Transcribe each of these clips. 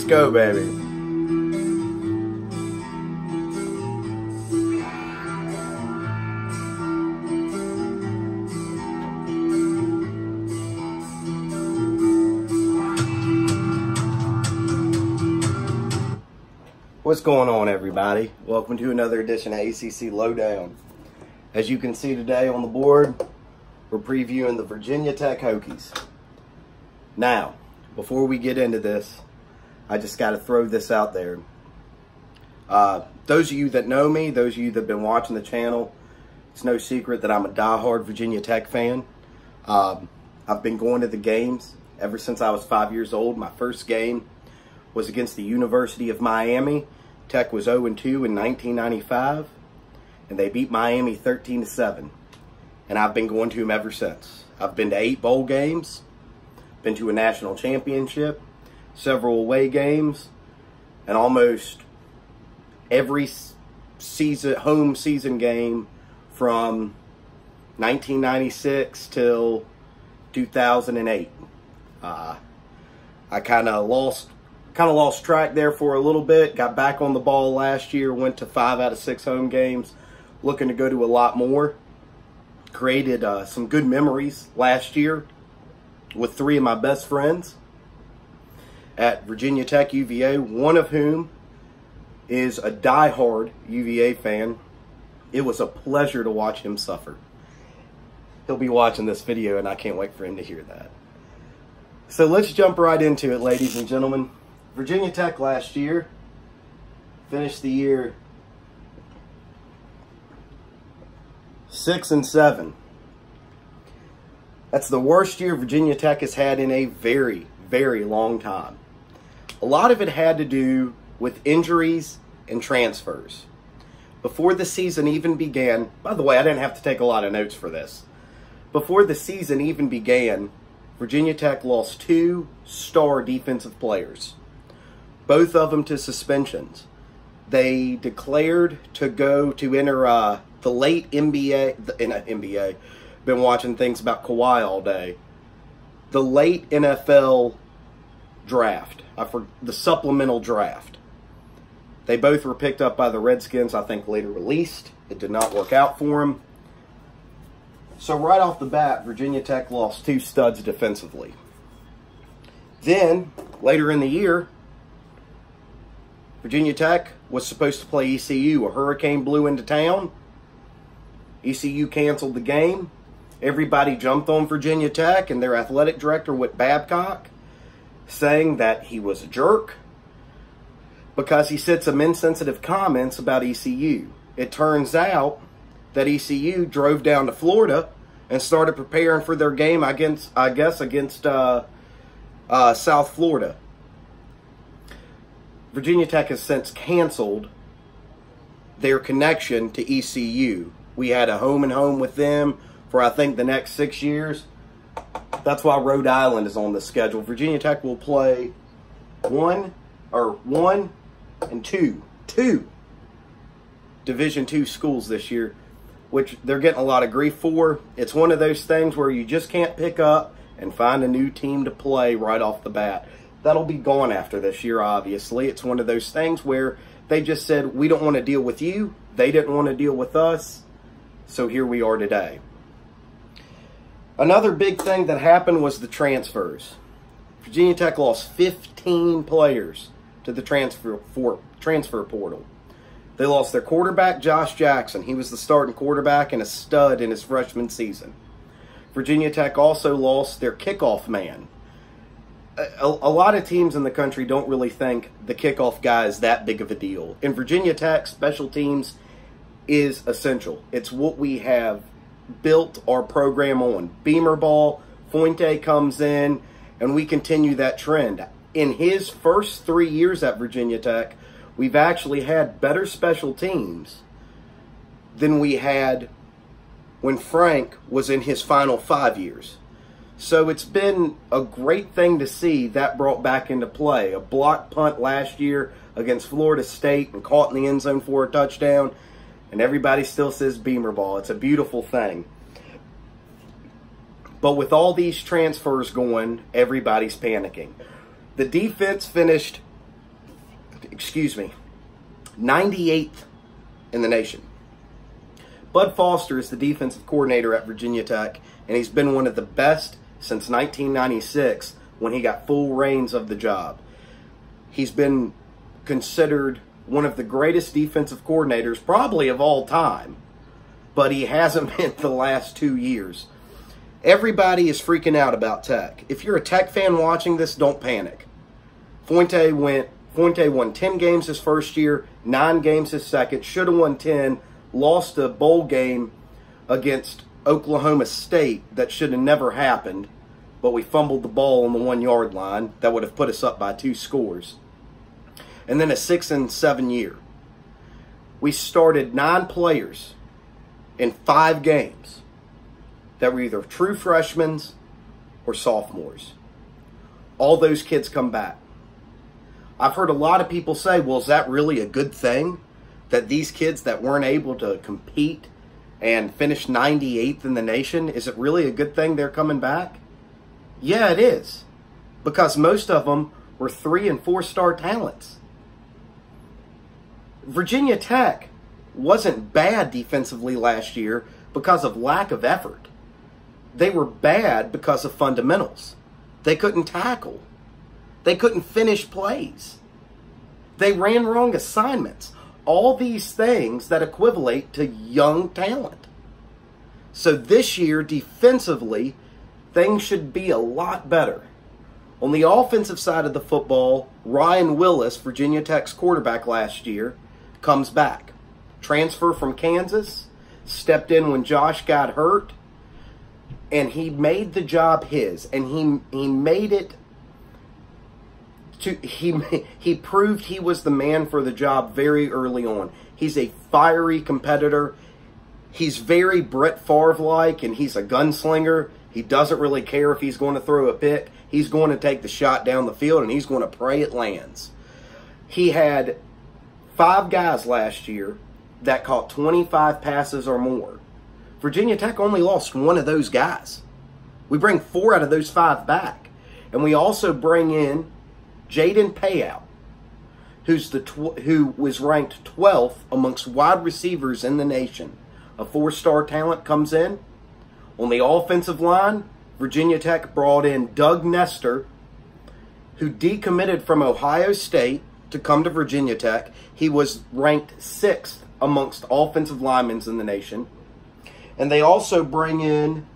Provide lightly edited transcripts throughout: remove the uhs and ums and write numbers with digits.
go, baby. What's going on, everybody? Welcome to another edition of ACC Lowdown. As you can see today on the board, we're previewing the Virginia Tech Hokies. Now, before we get into this, I just got to throw this out there. Those of you that know me, those of you that have been watching the channel, it's no secret that I'm a diehard Virginia Tech fan. I've been going to the games ever since I was 5 years old. My first game was against the University of Miami. Tech was 0-2 in 1995, and they beat Miami 13-7. And I've been going to them ever since. I've been to 8 bowl games, been to a national championship, several away games, and almost every home season game from 1996 till 2008. I kind of lost track there for a little bit. Got back on the ball last year. Went to 5 out of 6 home games. Looking to go to a lot more. Created some good memories last year with 3 of my best friends at Virginia Tech UVA. One of whom is a diehard UVA fan. It was a pleasure to watch him suffer. He'll be watching this video, and I can't wait for him to hear that. So let's jump right into it, ladies and gentlemen. Virginia Tech last year finished the year 6-7. That's the worst year Virginia Tech has had in a very, very long time. A lot of it had to do with injuries and transfers. Before the season even began, by the way, I didn't have to take a lot of notes for this. Before the season even began, Virginia Tech lost 2 star defensive players. Both of them to suspensions. They declared to go to enter the late NBA. Been watching things about Kawhi all day. The late NFL draft. The supplemental draft. They both were picked up by the Redskins, I think later released. It did not work out for them. So right off the bat, Virginia Tech lost 2 studs defensively. Then, later in the year, Virginia Tech was supposed to play ECU. A hurricane blew into town. ECU canceled the game. Everybody jumped on Virginia Tech, and their athletic director, Whit Babcock, saying that he was a jerk because he said some insensitive comments about ECU. It turns out that ECU drove down to Florida and started preparing for their game against South Florida. Virginia Tech has since canceled their connection to ECU. We had a home-and-home with them for, I think, the next 6 years. That's why Rhode Island is on the schedule. Virginia Tech will play one and two Division II schools this year, which they're getting a lot of grief for. It's one of those things where you just can't pick up and find a new team to play right off the bat. That'll be gone after this year, obviously. It's one of those things where they just said, we don't want to deal with you. They didn't want to deal with us. So here we are today. Another big thing that happened was the transfers. Virginia Tech lost 15 players to the transfer portal. They lost their quarterback, Josh Jackson. He was the starting quarterback and a stud in his freshman season. Virginia Tech also lost their kickoff man. A lot of teams in the country don't really think the kickoff guy is that big of a deal. In Virginia Tech, special teams is essential. It's what we have built our program on. Beamer ball, Fuente comes in, and we continue that trend. In his first 3 years at Virginia Tech, we've actually had better special teams than we had when Frank was in his final 5 years. So it's been a great thing to see that brought back into play. A block punt last year against Florida State and caught in the end zone for a touchdown. And everybody still says Beamer ball. It's a beautiful thing. But with all these transfers going, everybody's panicking. The defense finished excuse me, 98th in the nation. Bud Foster is the defensive coordinator at Virginia Tech, and he's been one of the best since 1996 when he got full reins of the job. He's been considered one of the greatest defensive coordinators probably of all time, but he hasn't been the last 2 years. Everybody is freaking out about Tech. If you're a Tech fan watching this, don't panic. Fuente won 10 games his first year, 9 games his second, should have won 10, lost a bowl game against Oklahoma State that should have never happened, but we fumbled the ball on the 1-yard line. That would have put us up by 2 scores. And then a 6-7 year. We started 9 players in 5 games that were either true freshmen or sophomores. All those kids come back. I've heard a lot of people say, well, is that really a good thing? That these kids that weren't able to compete and finish 98th in the nation, is it really a good thing they're coming back? Yeah, it is. Because most of them were 3- and 4-star talents. Virginia Tech wasn't bad defensively last year because of lack of effort. They were bad because of fundamentals. They couldn't tackle. They couldn't finish plays. They ran wrong assignments. All these things that equivalent to young talent. So this year, defensively, things should be a lot better. On the offensive side of the football, Ryan Willis, Virginia Tech's quarterback last year, comes back. Transfer from Kansas, stepped in when Josh got hurt, and he made the job his. And he made it he proved he was the man for the job very early on. He's a fiery competitor. He's very Brett Favre-like, and he's a gunslinger. He doesn't really care if he's going to throw a pick. He's going to take the shot down the field, and he's going to pray it lands. He had 5 guys last year that caught 25 passes or more. Virginia Tech only lost 1 of those guys. We bring 4 out of those 5 back. And we also bring in Jaden Payout, who was ranked 12th amongst wide receivers in the nation. A 4-star talent comes in. On the offensive line, Virginia Tech brought in Doug Nestor, who decommitted from Ohio State to come to Virginia Tech. He was ranked 6th amongst offensive linemen in the nation. And they also bring in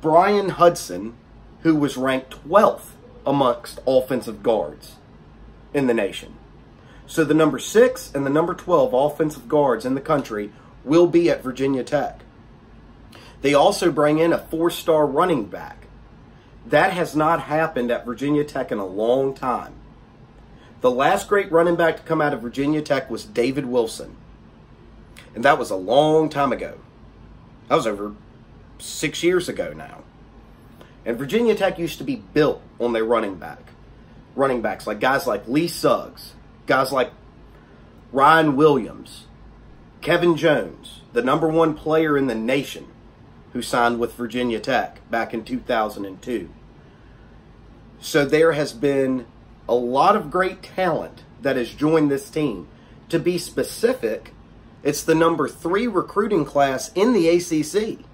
Brian Hudson, who was ranked 12th amongst offensive guards in the nation. So the number 6 and the number 12 offensive guards in the country will be at Virginia Tech. They also bring in a 4-star running back. That has not happened at Virginia Tech in a long time. The last great running back to come out of Virginia Tech was David Wilson. And that was a long time ago. That was over 6 years ago now. And Virginia Tech used to be built on their running backs, like guys like Lee Suggs, guys like Ryan Williams, Kevin Jones, the number 1 player in the nation who signed with Virginia Tech back in 2002. So there has been a lot of great talent that has joined this team. To be specific, it's the number 3 recruiting class in the ACC,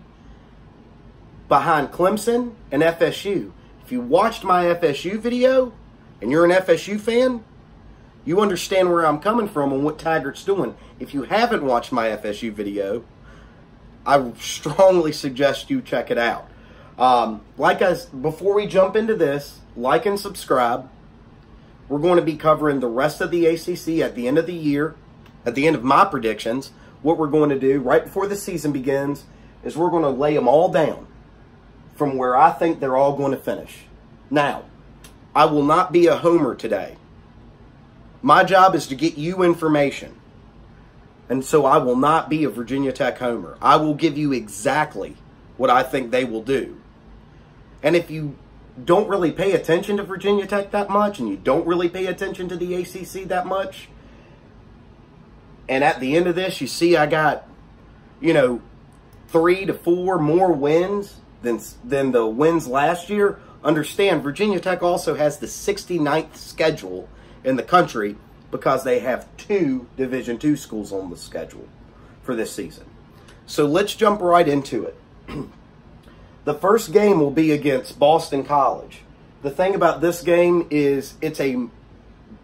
behind Clemson and FSU. If you watched my FSU video and you're an FSU fan, you understand where I'm coming from and what Taggart's doing. If you haven't watched my FSU video, I strongly suggest you check it out. Before we jump into this, like and subscribe. We're going to be covering the rest of the ACC at the end of the year, at the end of my predictions. What we're going to do right before the season begins is we're going to lay them all down from where I think they're all going to finish. Now, I will not be a homer today. My job is to get you information. And so I will not be a Virginia Tech homer. I will give you exactly what I think they will do. And if you don't really pay attention to Virginia Tech that much, and you don't really pay attention to the ACC that much, and at the end of this, you see I got, 3 to 4 more wins than the wins last year, understand Virginia Tech also has the 69th schedule in the country, because they have 2 Division II schools on the schedule for this season. So let's jump right into it. The first game will be against Boston College. The thing about this game is it's a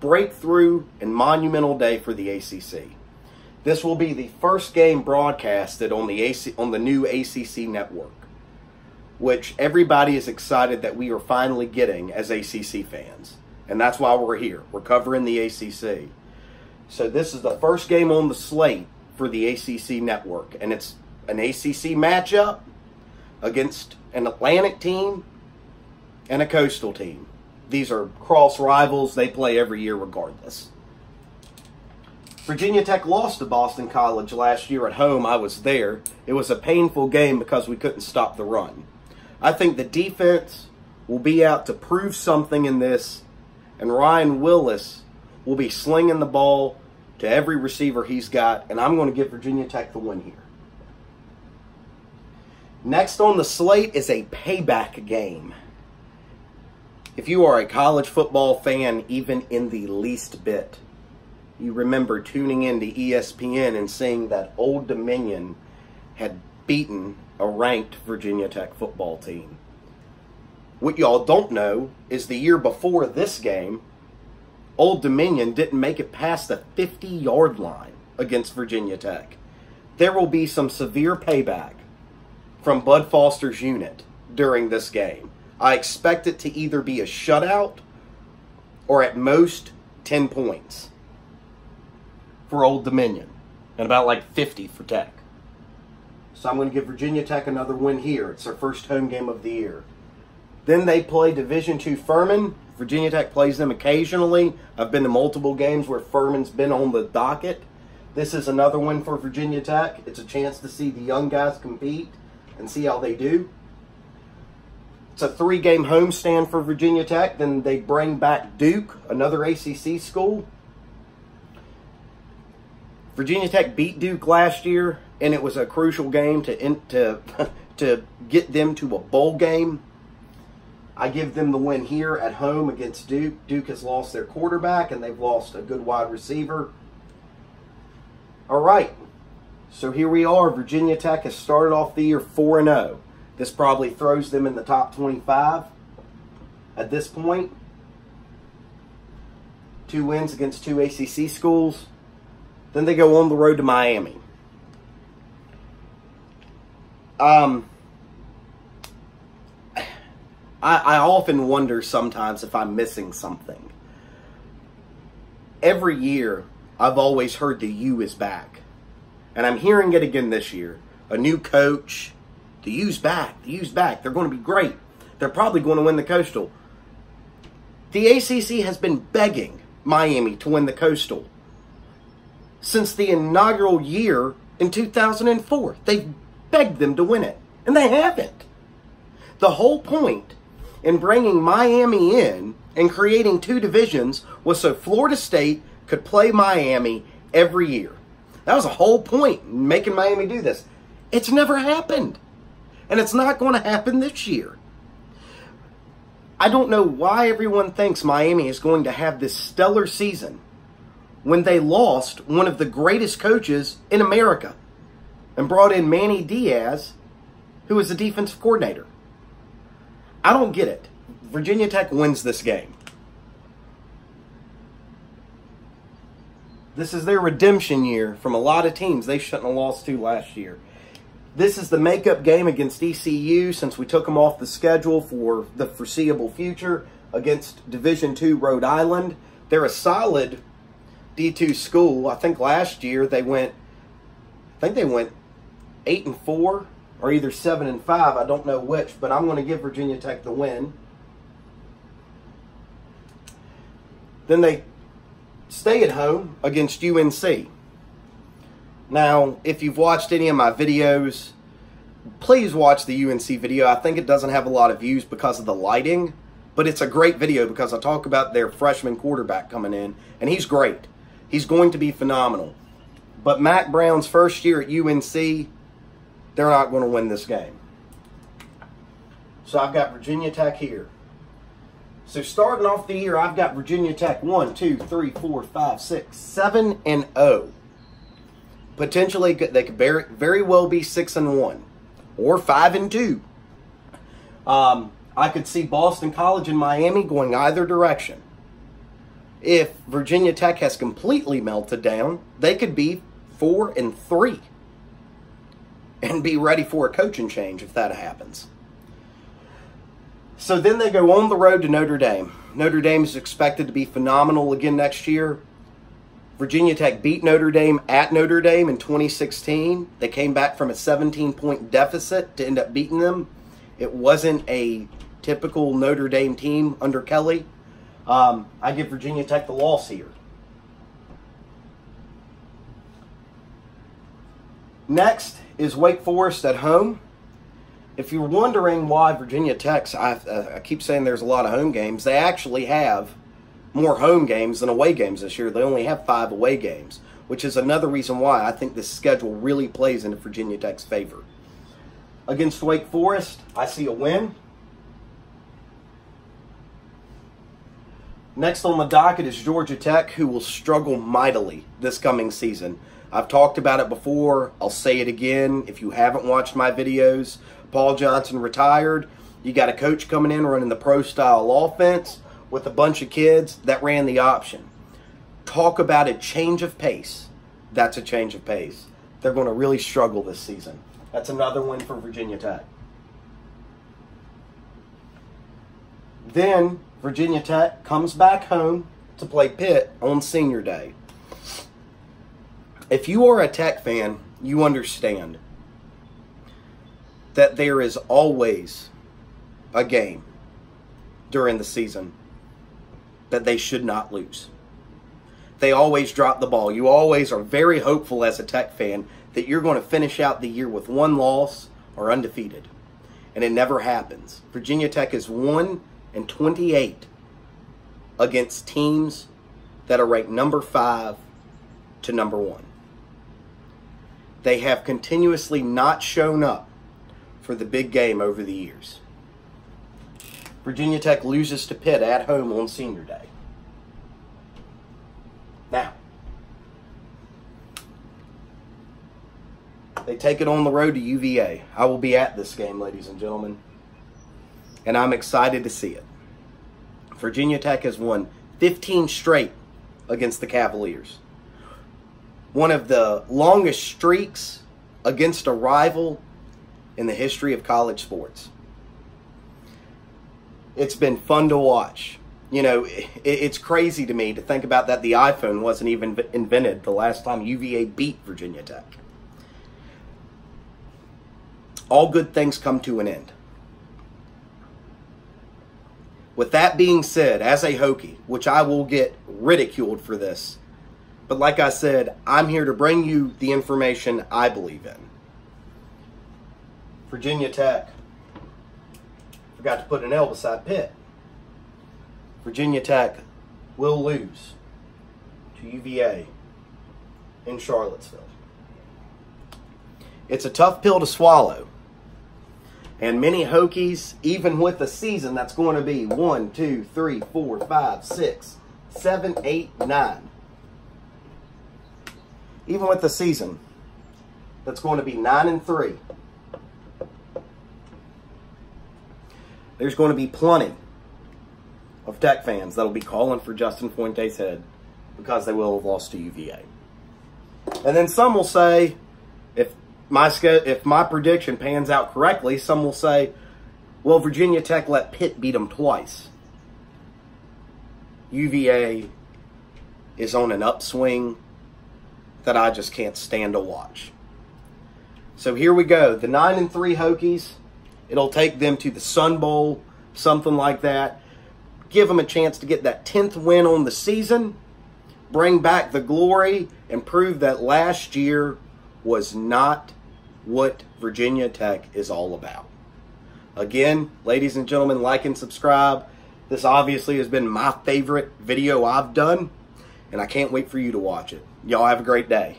breakthrough and monumental day for the ACC. This will be the first game broadcasted on the new ACC network, which everybody is excited that we are finally getting as ACC fans. And that's why we're here. We're covering the ACC. So this is the first game on the slate for the ACC network. And it's an ACC matchup against an Atlantic team and a Coastal team. These are cross rivals. They play every year regardless. Virginia Tech lost to Boston College last year at home. I was there. It was a painful game because we couldn't stop the run. I think the defense will be out to prove something in this, and Ryan Willis will be slinging the ball to every receiver he's got, and I'm going to give Virginia Tech the win here. Next on the slate is a payback game. If you are a college football fan, even in the least bit, you remember tuning into ESPN and seeing that Old Dominion had beaten a ranked Virginia Tech football team. What y'all don't know is the year before this game, Old Dominion didn't make it past the 50-yard line against Virginia Tech. There will be some severe payback from Bud Foster's unit during this game. I expect it to either be a shutout or at most 10 points for Old Dominion and about like 50 for Tech. So I'm going to give Virginia Tech another win here. It's their first home game of the year. Then they play Division II Furman. Virginia Tech plays them occasionally. I've been to multiple games where Furman's been on the docket. This is another win for Virginia Tech. It's a chance to see the young guys compete and see how they do. It's a 3-game homestand for Virginia Tech. Then they bring back Duke, another ACC school. Virginia Tech beat Duke last year, and it was a crucial game to get them to a bowl game. I give them the win here at home against Duke. Duke has lost their quarterback, and they've lost a good wide receiver. All right, so here we are. Virginia Tech has started off the year 4-0. This probably throws them in the top 25 at this point. 2 wins against 2 ACC schools. Then they go on the road to Miami. I often wonder sometimes if I'm missing something. Every year, I've always heard the U is back. And I'm hearing it again this year. A new coach. The U's back. The U's back. They're going to be great. They're probably going to win the Coastal. The ACC has been begging Miami to win the Coastal since the inaugural year in 2004. They've begged them to win it, and they haven't. The whole point in bringing Miami in and creating 2 divisions was so Florida State could play Miami every year. That was the whole point in making Miami do this. It's never happened, and it's not going to happen this year. I don't know why everyone thinks Miami is going to have this stellar season when they lost one of the greatest coaches in America and brought in Manny Diaz, who is the defensive coordinator. I don't get it. Virginia Tech wins this game. This is their redemption year from a lot of teams they shouldn't have lost to last year. This is the makeup game against ECU since we took them off the schedule for the foreseeable future against Division II Rhode Island. They're a solid D2 school. I think last year they went 8-4 or either 7-5. I don't know which, but I'm going to give Virginia Tech the win. Then they stay at home against UNC. Now, if you've watched any of my videos, please watch the UNC video. I think it doesn't have a lot of views because of the lighting, but it's a great video because I talk about their freshman quarterback coming in, and he's great. He's going to be phenomenal. But Mac Brown's first year at UNC, they're not going to win this game. So I've got Virginia Tech here. So starting off the year, I've got Virginia Tech 1, 2, 3, 4, 5, 6, 7-0. Potentially, they could very well be 6-1 or 5-2. I could see Boston College and Miami going either direction. If Virginia Tech has completely melted down, they could be 4-3 and be ready for a coaching change if that happens. So then they go on the road to Notre Dame. Notre Dame is expected to be phenomenal again next year. Virginia Tech beat Notre Dame at Notre Dame in 2016. They came back from a 17-point deficit to end up beating them. It wasn't a typical Notre Dame team under Kelly. I give Virginia Tech the loss here. Next is Wake Forest at home. If you're wondering why Virginia Tech's, I keep saying there's a lot of home games, they actually have more home games than away games this year. They only have 5 away games, which is another reason why I think this schedule really plays into Virginia Tech's favor. Against Wake Forest, I see a win. Next on the docket is Georgia Tech, who will struggle mightily this coming season. I've talked about it before. I'll say it again. If you haven't watched my videos, Paul Johnson retired. You got a coach coming in running the pro-style offense with a bunch of kids that ran the option. Talk about a change of pace. That's a change of pace. They're going to really struggle this season. That's another win for Virginia Tech. Then Virginia Tech comes back home to play Pitt on Senior Day. If you are a Tech fan, you understand that there is always a game during the season that they should not lose. They always drop the ball. You always are very hopeful as a Tech fan that you're going to finish out the year with 1 loss or undefeated. And it never happens. Virginia Tech is 1-28 against teams that are ranked number 5 to number 1. They have continuously not shown up for the big game over the years. Virginia Tech loses to Pitt at home on Senior Day. Now, they take it on the road to UVA. I will be at this game, ladies and gentlemen, and I'm excited to see it. Virginia Tech has won 15 straight against the Cavaliers. One of the longest streaks against a rival in the history of college sports. It's been fun to watch. You know, it's crazy to me to think about that the iPhone wasn't even invented the last time UVA beat Virginia Tech. All good things come to an end. With that being said, as a Hokie, which I will get ridiculed for this, but like I said, I'm here to bring you the information I believe in. Virginia Tech forgot to put an L beside Pitt. Virginia Tech will lose to UVA in Charlottesville. It's a tough pill to swallow. And many Hokies, even with a season that's going to be 1, 2, 3, 4, 5, 6, 7, 8, 9. Even with the season that's going to be 9-3, there's going to be plenty of Tech fans that'll be calling for Justin Fuente's head because they will have lost to UVA. And then some will say, if my prediction pans out correctly, some will say, well, Virginia Tech let Pitt beat them twice. UVA is on an upswing that I just can't stand to watch. So here we go. The 9-3 Hokies, it'll take them to the Sun Bowl, something like that. Give them a chance to get that 10th win on the season, bring back the glory, and prove that last year was not what Virginia Tech is all about. Again, ladies and gentlemen, like and subscribe. This obviously has been my favorite video I've done, and I can't wait for you to watch it. Y'all have a great day.